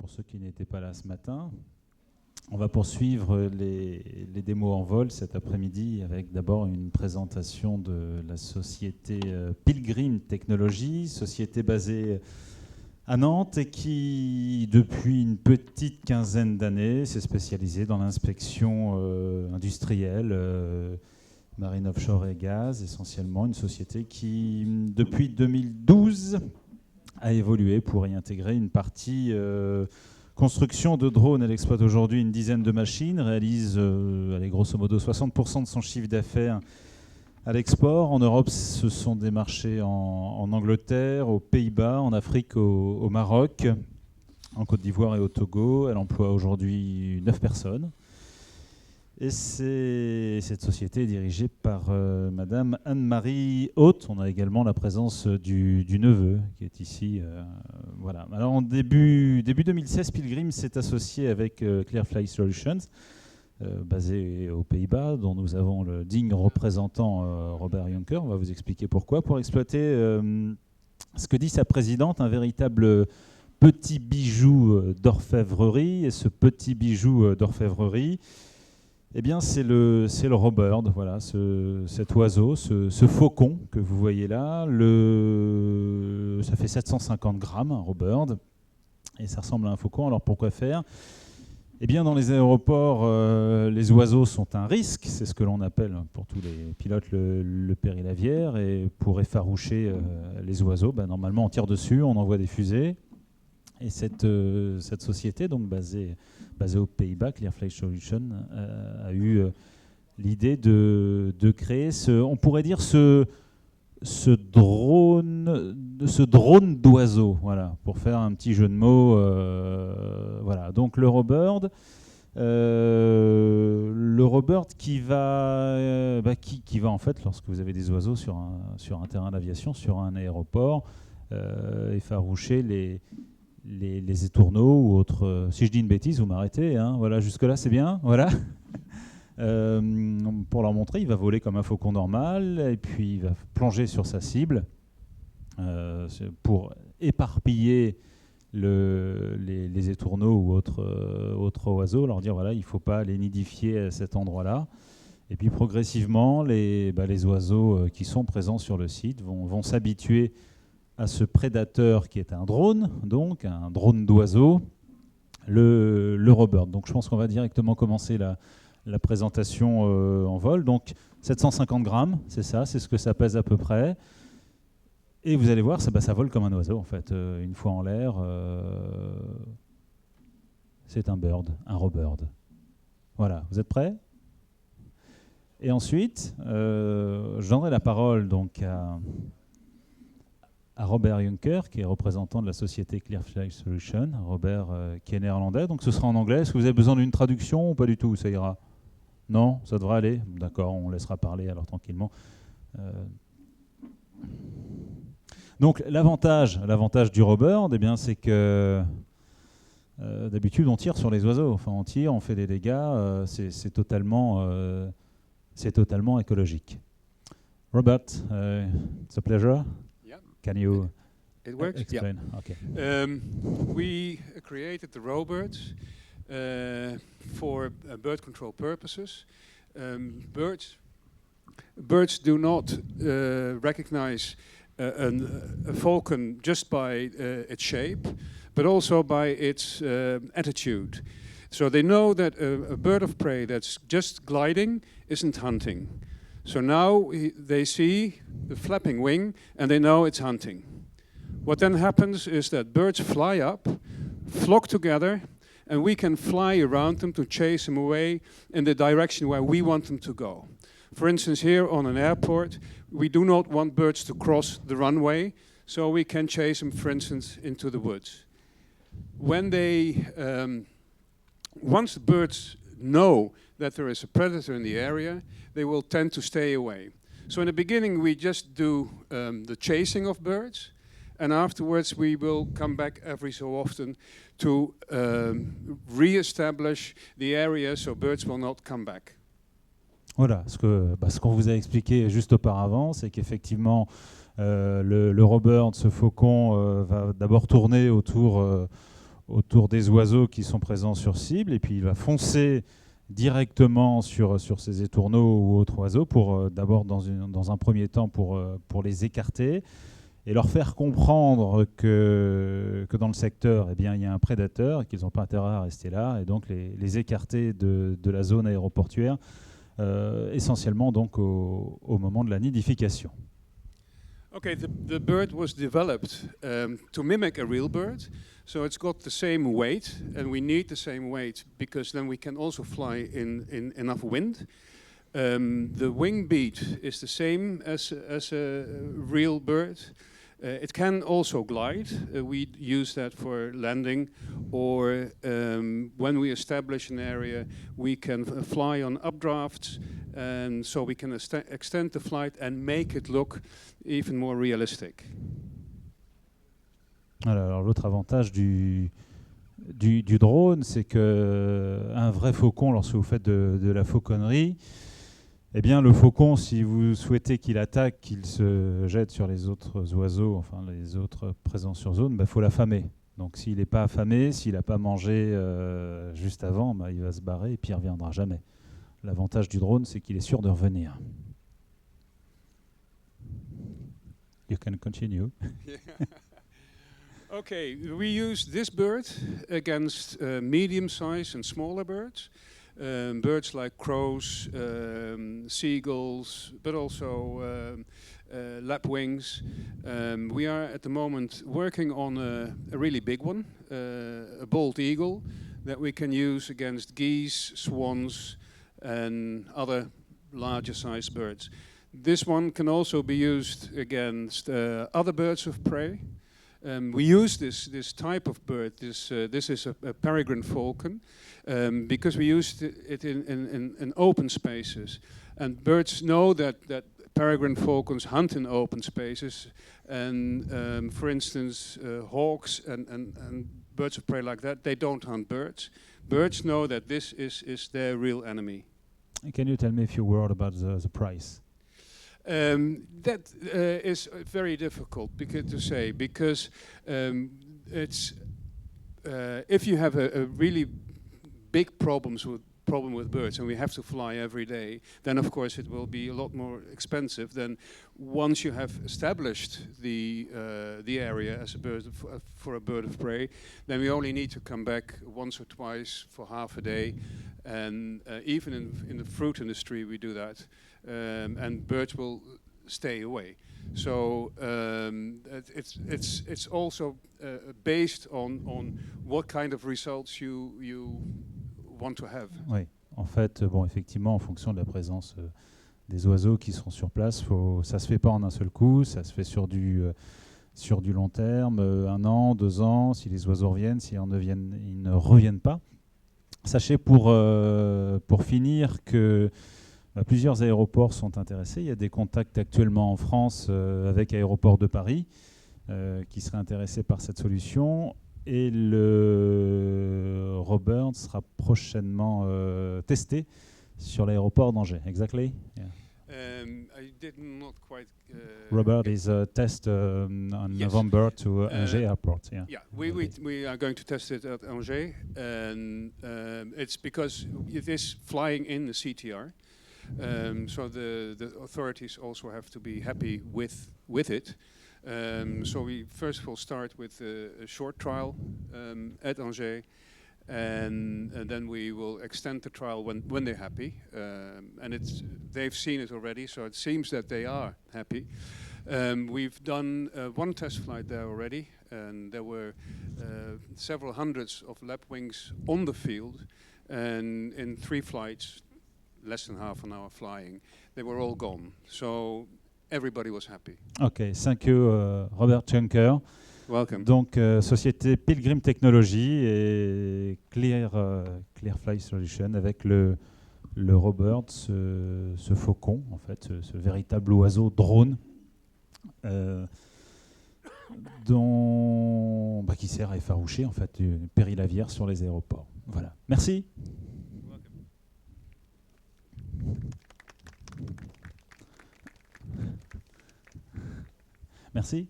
pour ceux qui n'étaient pas là ce matin. On va poursuivre les démos en vol cet après-midi avec d'abord une présentation de la société Pilgrim Technologies, société basée à Nantes et qui, depuis une petite quinzaine d'années, s'est spécialisée dans l'inspection industrielle, marine offshore et gaz, essentiellement. Une société qui, depuis 2012, a évolué pour y intégrer une partie construction de drones. Elle exploite aujourd'hui une dizaine de machines, réalise allez, grosso modo 60% de son chiffre d'affaires à l'export. En Europe, ce sont des marchés en Angleterre, aux Pays-Bas, en Afrique, au Maroc, en Côte d'Ivoire et au Togo. Elle emploie aujourd'hui 9 personnes. Et cette société est dirigée par Madame Anne-Marie Haute. On a également la présence du neveu qui est ici. Voilà. Alors en début 2016, Pilgrim s'est associé avec Clearfly Solutions, basé aux Pays-Bas, dont nous avons le digne représentant Robert Jonker. On va vous expliquer pourquoi. Pour exploiter ce que dit sa présidente, un véritable petit bijou d'orfèvrerie. Et ce petit bijou d'orfèvrerie, eh bien, c'est le robird, voilà, cet oiseau, ce faucon que vous voyez là. Ça fait 750 grammes, un robird, et ça ressemble à un faucon. Alors pourquoi faire ? Eh bien, dans les aéroports, les oiseaux sont un risque. C'est ce que l'on appelle, pour tous les pilotes, le périlavière. Et pour effaroucher les oiseaux, normalement, on tire dessus, on envoie des fusées. Et cette société, donc basée aux Pays-Bas, Clearfly Solutions, a eu l'idée de créer on pourrait dire ce drone d'oiseau, voilà, pour faire un petit jeu de mots. Voilà. Donc le robird qui va en fait, lorsque vous avez des oiseaux sur un terrain d'aviation, sur un aéroport, effaroucher les étourneaux ou autres. Si je dis une bêtise, vous m'arrêtez. Hein, voilà, jusque-là, c'est bien. Voilà. Pour leur montrer, il va voler comme un faucon normal et puis il va plonger sur sa cible pour éparpiller les étourneaux ou autres oiseaux, leur dire voilà, il ne faut pas les nidifier à cet endroit-là. Et puis progressivement, les oiseaux qui sont présents sur le site vont s'habituer à ce prédateur qui est un drone, donc un drone d'oiseau, le robird. Donc je pense qu'on va directement commencer la présentation en vol. Donc 750 grammes, c'est ça, c'est ce que ça pèse à peu près. Et vous allez voir, ça vole comme un oiseau en fait. Une fois en l'air, c'est un bird, un robird. Voilà, vous êtes prêts ? Et ensuite, je donnerai la parole donc à Robert Jonker, qui est représentant de la société Clearfly Solutions. Robert, qui est néerlandais, donc ce sera en anglais. Est-ce que vous avez besoin d'une traduction ou pas du tout ? Ça ira ? Non ? Ça devrait aller ? D'accord, on laissera parler alors tranquillement. Donc l'avantage du robird, eh bien, c'est que d'habitude on tire sur les oiseaux. Enfin, on tire, on fait des dégâts. C'est totalement écologique. Robert, it's a pleasure. Can you It works? explain? Yeah. Okay. We created the robirds for bird control purposes. Birds do not recognize a falcon just by its shape, but also by its attitude. So they know that a bird of prey that's just gliding isn't hunting. So now they see the flapping wing and they know it's hunting. What then happens is that birds fly up, flock together, and we can fly around them to chase them away in the direction where we want them to go. For instance, here on an airport, we do not want birds to cross the runway, so we can chase them, for instance, into the woods. When once the birds know that there is a predator in the area, they will tend to stay away. So in the beginning, we just do the chasing of birds, and afterwards we will come back every so often to re-establish the area so birds will not come back. Voilà, ce qu'on vous a expliqué juste auparavant, c'est qu'effectivement, le robird, ce faucon, va d'abord tourner autour autour des oiseaux qui sont présents sur cible, et puis il va foncer directement sur ces étourneaux ou autres oiseaux, pour d'abord dans un premier temps pour les écarter, et leur faire comprendre que dans le secteur, eh bien, il y a un prédateur et qu'ils n'ont pas intérêt à rester là, et donc les écarter de la zone aéroportuaire, essentiellement donc au moment de la nidification. Okay, the bird was developed to mimic a real bird, so it's got the same weight, and we need the same weight because then we can also fly in enough wind. The wing beat is the same as a real bird. It can also glide. We use that for landing, or when we establish an area, we can fly on updrafts, and so we can extend the flight and make it look even more realistic. Alors l'autre avantage du drone, c'est qu'un vrai faucon, lorsque vous faites de la fauconnerie, eh bien, le faucon, si vous souhaitez qu'il attaque, qu'il se jette sur les autres oiseaux, enfin les autres présents sur zone, il faut l'affamer. Donc s'il n'est pas affamé, s'il n'a pas mangé juste avant, il va se barrer et puis il ne reviendra jamais. L'avantage du drone, c'est qu'il est sûr de revenir. You can continue. Okay, we use this bird against medium-sized and smaller birds. Birds like crows, seagulls, but also lapwings. We are at the moment working on a really big one, a bald eagle, that we can use against geese, swans, and other larger sized birds. This one can also be used against other birds of prey. We use this type of bird. This is a peregrine falcon, because we used it in open spaces, and birds know that peregrine falcons hunt in open spaces, and for instance, hawks and birds of prey like that, they don't hunt birds. Birds know that this is their real enemy. Can you tell me a few words about the price? That is very difficult to say, because it's if you have a really big problem with birds and we have to fly every day, then of course it will be a lot more expensive than once you have established the area as for a bird of prey. Then we only need to come back once or twice for half a day, and even in the fruit industry we do that. And birds will stay away. So it's also based on what kind of results you want to have. Oui, en fait, effectivement, en fonction de la présence des oiseaux qui seront sur place, ça se fait pas en un seul coup, ça se fait sur du long terme, 1 an, 2 ans, si les oiseaux reviennent, si ils ne reviennent pas. Sachez pour finir que plusieurs aéroports sont intéressés. Il y a des contacts actuellement en France avec Aéroports de Paris qui seraient intéressés par cette solution. Et le Robird sera prochainement testé sur l'aéroport d'Angers. Exactly? Yeah. I did not quite. Robird is a test on Yes. November to Angers Airport. Yeah. Yeah, we are going to test it at Angers, and it's because it is flying in the CTR. So the authorities also have to be happy with it. So we first of all start with a short trial at Angers, and then we will extend the trial when they're happy. And they've seen it already, so it seems that they are happy. We've done 1 test flight there already, and there were several hundreds of lapwings on the field, and in 3 flights, less than half an hour flying, they were all gone. So everybody was happy. Okay, thank you, Robert Schenker. Welcome. Donc, société Pilgrim Technology et Clearfly Solution avec le Robird, ce faucon, en fait, ce véritable oiseau drone qui sert à effaroucher en fait une périlavière sur les aéroports. Voilà. Merci. Merci.